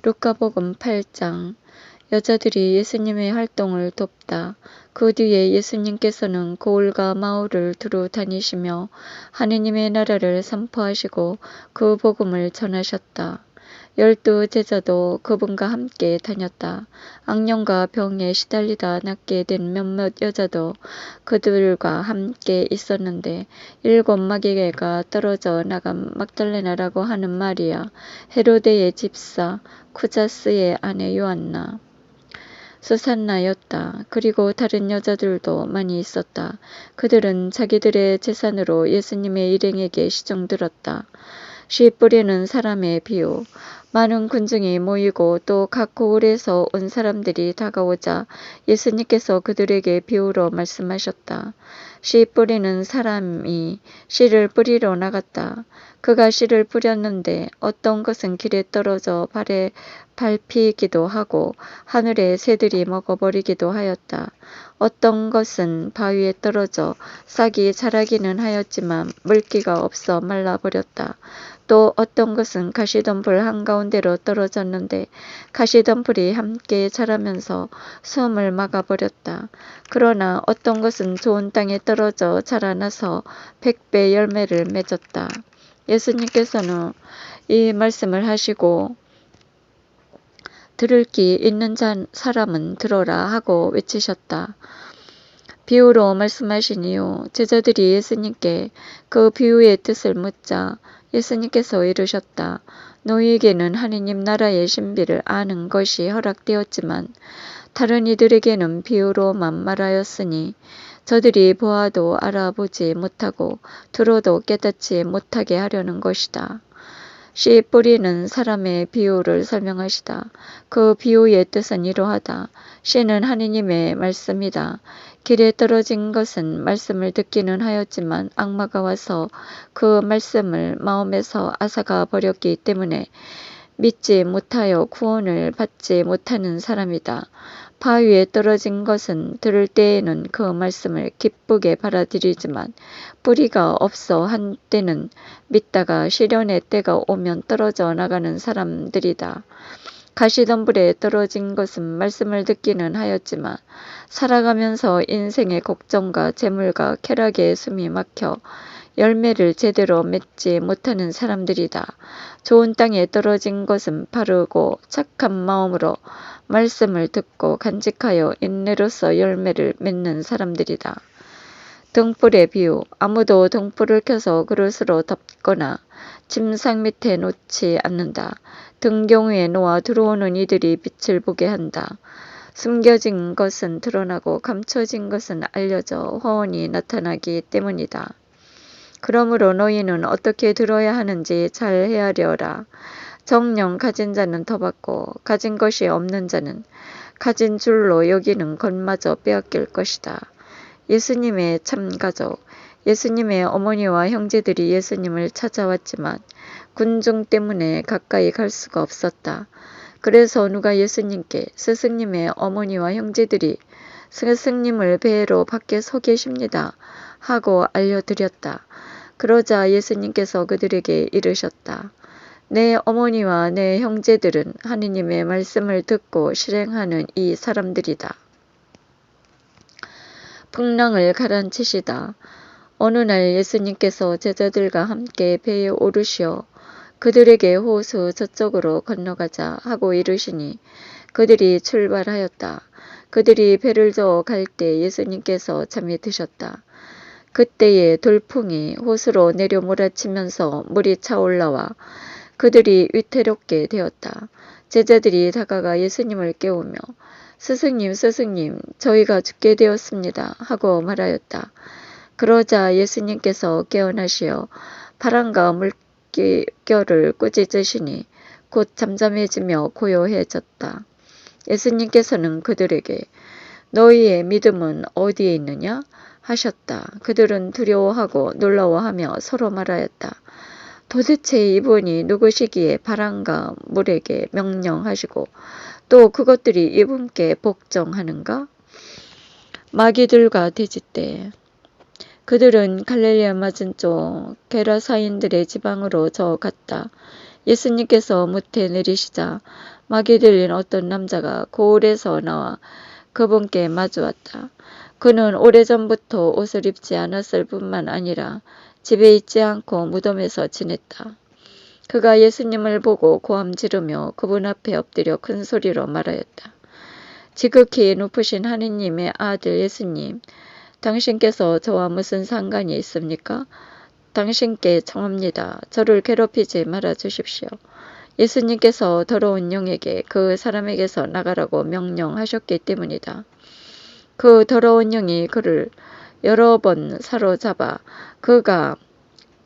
루카복음 8장. 여자들이 예수님의 활동을 돕다. 그 뒤에 예수님께서는 고을과 마을을 두루 다니시며 하느님의 나라를 선포하시고 그 복음을 전하셨다. 12 제자도 그분과 함께 다녔다. 악령과 병에 시달리다 낫게 된 몇몇 여자도 그들과 함께 있었는데 7 마귀가 떨어져 나간 막달레나라고 하는 마리아, 헤로데의 집사, 쿠자스의 아내 요한나, 수산나였다. 그리고 다른 여자들도 많이 있었다. 그들은 자기들의 재산으로 예수님의 일행에게 시중들었다. 씨 뿌리는 사람의 비유. 많은 군중이 모이고 또 각 고을에서 온 사람들이 다가오자 예수님께서 그들에게 비유로 말씀하셨다. 씨 뿌리는 사람이 씨를 뿌리러 나갔다. 그가 씨를 뿌렸는데 어떤 것은 길에 떨어져 발에 밟히기도 하고 하늘의 새들이 먹어버리기도 하였다. 어떤 것은 바위에 떨어져 싹이 자라기는 하였지만 물기가 없어 말라버렸다. 또 어떤 것은 가시덤불 한가운데로 떨어졌는데 가시덤불이 함께 자라면서 숨을 막아버렸다. 그러나 어떤 것은 좋은 땅에 떨어져 자라나서 100배 열매를 맺었다. 예수님께서는 이 말씀을 하시고 들을 귀 있는 사람은 들어라 하고 외치셨다. 비유로 말씀하신 이후 제자들이 예수님께 그 비유의 뜻을 묻자 예수님께서 이르셨다. 너희에게는 하느님 나라의 신비를 아는 것이 허락되었지만 다른 이들에게는 비유로만 말하였으니 저들이 보아도 알아보지 못하고 들어도 깨닫지 못하게 하려는 것이다. 씨 뿌리는 사람의 비유를 설명하시다. 그 비유의 뜻은 이러하다. 씨는 하느님의 말씀이다. 길에 떨어진 것은 말씀을 듣기는 하였지만 악마가 와서 그 말씀을 마음에서 앗아가 버렸기 때문에 믿지 못하여 구원을 받지 못하는 사람이다. 바위에 떨어진 것은 들을 때에는 그 말씀을 기쁘게 받아들이지만 뿌리가 없어 한때는 믿다가 시련의 때가 오면 떨어져 나가는 사람들이다. 가시덤불에 떨어진 것은 말씀을 듣기는 하였지만 살아가면서 인생의 걱정과 재물과 쾌락에 숨이 막혀 열매를 제대로 맺지 못하는 사람들이다. 좋은 땅에 떨어진 것은 바르고 착한 마음으로 말씀을 듣고 간직하여 인내로서 열매를 맺는 사람들이다. 등불의 비유. 아무도 등불을 켜서 그릇으로 덮거나 침상 밑에 놓지 않는다. 등 경우에 놓아 들어오는 이들이 빛을 보게 한다. 숨겨진 것은 드러나고 감춰진 것은 알려져 화원이 나타나기 때문이다. 그러므로 너희는 어떻게 들어야 하는지 잘 헤아려라. 정녕 가진 자는 더 받고 가진 것이 없는 자는 가진 줄로 여기는 것마저 빼앗길 것이다. 예수님의 참가족. 예수님의 어머니와 형제들이 예수님을 찾아왔지만 군중 때문에 가까이 갈 수가 없었다. 그래서 누가 예수님께 스승님의 어머니와 형제들이 스승님을 뵈러 밖에 서 계십니다 하고 알려드렸다. 그러자 예수님께서 그들에게 이르셨다. 내 어머니와 내 형제들은 하느님의 말씀을 듣고 실행하는 이 사람들이다. 풍랑을 가라앉히시다. 어느 날 예수님께서 제자들과 함께 배에 오르시어 그들에게 호수 저쪽으로 건너가자 하고 이르시니 그들이 출발하였다. 그들이 배를 저어 갈 때 예수님께서 잠이 드셨다. 그때에 돌풍이 호수로 내려 몰아치면서 물이 차올라와 그들이 위태롭게 되었다. 제자들이 다가가 예수님을 깨우며 스승님, 스승님, 저희가 죽게 되었습니다 하고 말하였다. 그러자 예수님께서 깨어나시어 바람과 물결을 꾸짖으시니 곧 잠잠해지며 고요해졌다. 예수님께서는 그들에게 너희의 믿음은 어디에 있느냐 하셨다. 그들은 두려워하고 놀라워하며 서로 말하였다. 도대체 이분이 누구시기에 바람과 물에게 명령하시고 또 그것들이 이분께 복종하는가? 마귀들과 돼지떼. 그들은 갈릴리아 맞은쪽 게라사인들의 지방으로 저어갔다. 예수님께서 무태 내리시자 막이 들린 어떤 남자가 고을에서 나와 그분께 마주왔다. 그는 오래전부터 옷을 입지 않았을 뿐만 아니라 집에 있지 않고 무덤에서 지냈다. 그가 예수님을 보고 고함 지르며 그분 앞에 엎드려 큰 소리로 말하였다. 지극히 높으신 하느님의 아들 예수님, 당신께서 저와 무슨 상관이 있습니까? 당신께 청합니다. 저를 괴롭히지 말아 주십시오. 예수님께서 더러운 영에게 그 사람에게서 나가라고 명령하셨기 때문이다. 그 더러운 영이 그를 여러 번 사로잡아 그가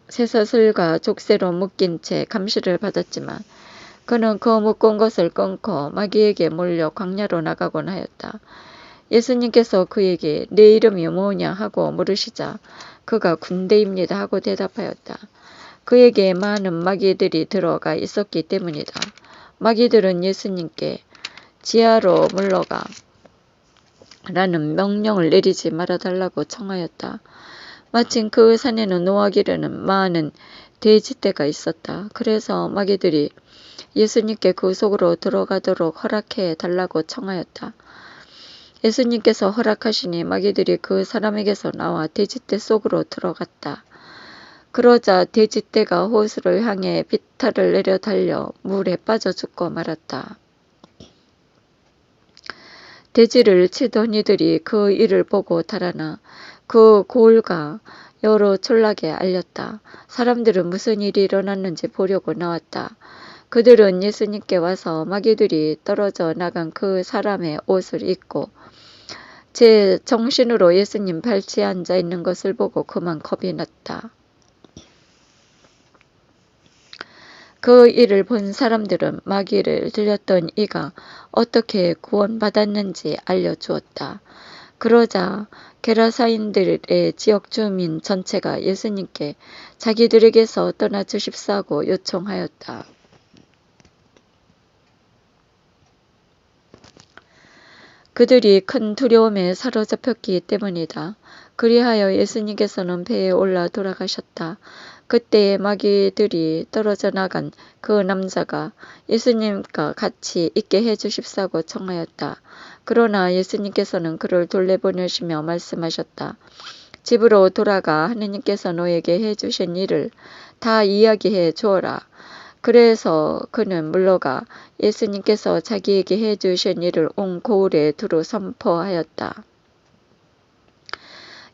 쇠사슬과 족쇄로 묶인 채 감시를 받았지만 그는 그 묶은 것을 끊고 마귀에게 몰려 광야로 나가곤 하였다. 예수님께서 그에게 내 이름이 뭐냐 하고 물으시자 그가 군대입니다 하고 대답하였다. 그에게 많은 마귀들이 들어가 있었기 때문이다. 마귀들은 예수님께 지하로 물러가 라는 명령을 내리지 말아달라고 청하였다. 마침 그 산에는 노하기르는 많은 돼지떼가 있었다. 그래서 마귀들이 예수님께 그 속으로 들어가도록 허락해 달라고 청하였다. 예수님께서 허락하시니 마귀들이 그 사람에게서 나와 돼지떼 속으로 들어갔다. 그러자 돼지떼가 호수를 향해 비탈을 내려 달려 물에 빠져 죽고 말았다. 돼지를 치던 이들이 그 일을 보고 달아나 그 고을과 여러 촌락에 알렸다. 사람들은 무슨 일이 일어났는지 보려고 나왔다. 그들은 예수님께 와서 마귀들이 떨어져 나간 그 사람의 옷을 입고 제 정신으로 예수님 발치에 앉아 있는 것을 보고 그만 겁이 났다. 그 일을 본 사람들은 마귀를 들렸던 이가 어떻게 구원받았는지 알려주었다. 그러자 게라사인들의 지역 주민 전체가 예수님께 자기들에게서 떠나 주십사고 요청하였다. 그들이 큰 두려움에 사로잡혔기 때문이다. 그리하여 예수님께서는 배에 올라 돌아가셨다. 그때에 마귀들이 떨어져 나간 그 남자가 예수님과 같이 있게 해주십사고 청하였다. 그러나 예수님께서는 그를 돌려보내시며 말씀하셨다. 집으로 돌아가 하느님께서 너에게 해주신 일을 다 이야기해 주어라. 그래서 그는 물러가 예수님께서 자기에게 해주신 일을 온 고을에 두루 선포하였다.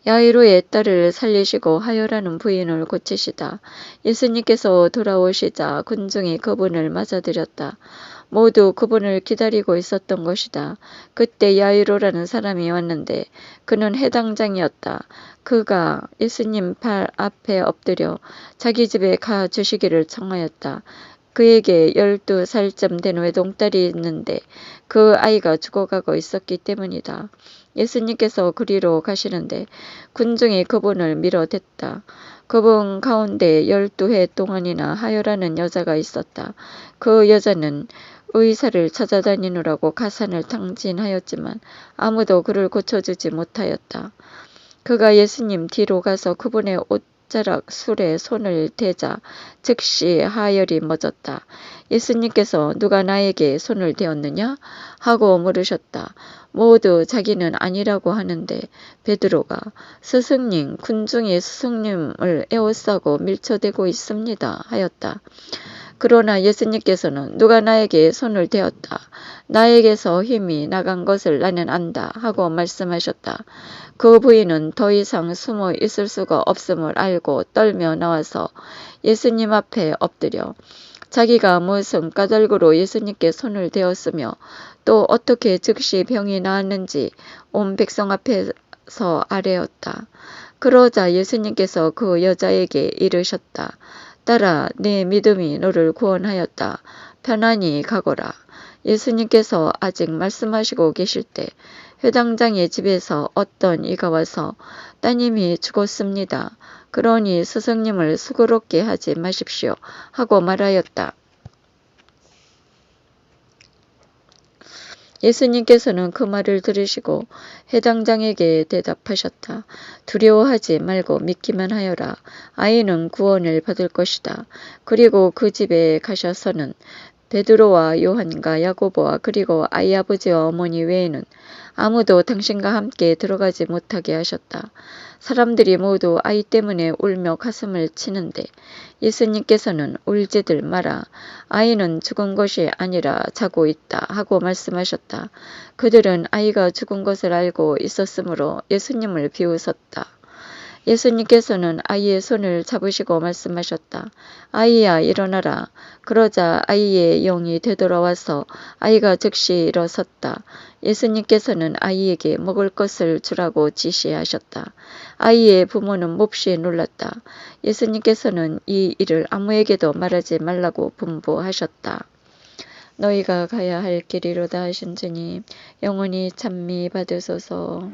야이로의 딸을 살리시고 하요라는 부인을 고치시다. 예수님께서 돌아오시자 군중이 그분을 맞아들였다. 모두 그분을 기다리고 있었던 것이다. 그때 야이로라는 사람이 왔는데 그는 해당장이었다. 그가 예수님 발 앞에 엎드려 자기 집에 가 주시기를 청하였다. 그에게 12살쯤 된 외동딸이 있는데 그 아이가 죽어가고 있었기 때문이다. 예수님께서 그리로 가시는데 군중이 그분을 밀어댔다. 그분 가운데 12해 동안이나 하요라는 여자가 있었다. 그 여자는 의사를 찾아다니느라고 가산을 탕진하였지만 아무도 그를 고쳐주지 못하였다. 그가 예수님 뒤로 가서 그분의 옷자락 술에 손을 대자 즉시 하열이 멎었다. 예수님께서 누가 나에게 손을 대었느냐? 하고 물으셨다. 모두 자기는 아니라고 하는데 베드로가 스승님, 군중이 스승님을 에워싸고 밀쳐대고 있습니다. 하였다. 그러나 예수님께서는 누가 나에게 손을 대었다. 나에게서 힘이 나간 것을 나는 안다. 하고 말씀하셨다. 그 부인은 더 이상 숨어 있을 수가 없음을 알고 떨며 나와서 예수님 앞에 엎드려 자기가 무슨 까닭으로 예수님께 손을 대었으며 또 어떻게 즉시 병이 나았는지 온 백성 앞에서 아뢰었다. 그러자 예수님께서 그 여자에게 이르셨다. 딸아, 네 믿음이 너를 구원하였다. 편안히 가거라. 예수님께서 아직 말씀하시고 계실 때 회당장의 집에서 어떤 이가 와서 따님이 죽었습니다. 그러니 스승님을 수고롭게 하지 마십시오. 하고 말하였다. 예수님께서는 그 말을 들으시고 회당장에게 대답하셨다. 두려워하지 말고 믿기만 하여라. 아이는 구원을 받을 것이다. 그리고 그 집에 가셔서는 베드로와 요한과 야고보와 그리고 아이 아버지와 어머니 외에는 아무도 당신과 함께 들어가지 못하게 하셨다. 사람들이 모두 아이 때문에 울며 가슴을 치는데 예수님께서는 울지들 마라. 아이는 죽은 것이 아니라 자고 있다 하고 말씀하셨다. 그들은 아이가 죽은 것을 알고 있었으므로 예수님을 비웃었다. 예수님께서는 아이의 손을 잡으시고 말씀하셨다. 아이야 일어나라. 그러자 아이의 영이 되돌아와서 아이가 즉시 일어섰다. 예수님께서는 아이에게 먹을 것을 주라고 지시하셨다. 아이의 부모는 몹시 놀랐다. 예수님께서는 이 일을 아무에게도 말하지 말라고 분부하셨다. 너희가 가야 할 길이로다 하신 주님, 영원히 찬미 받으소서.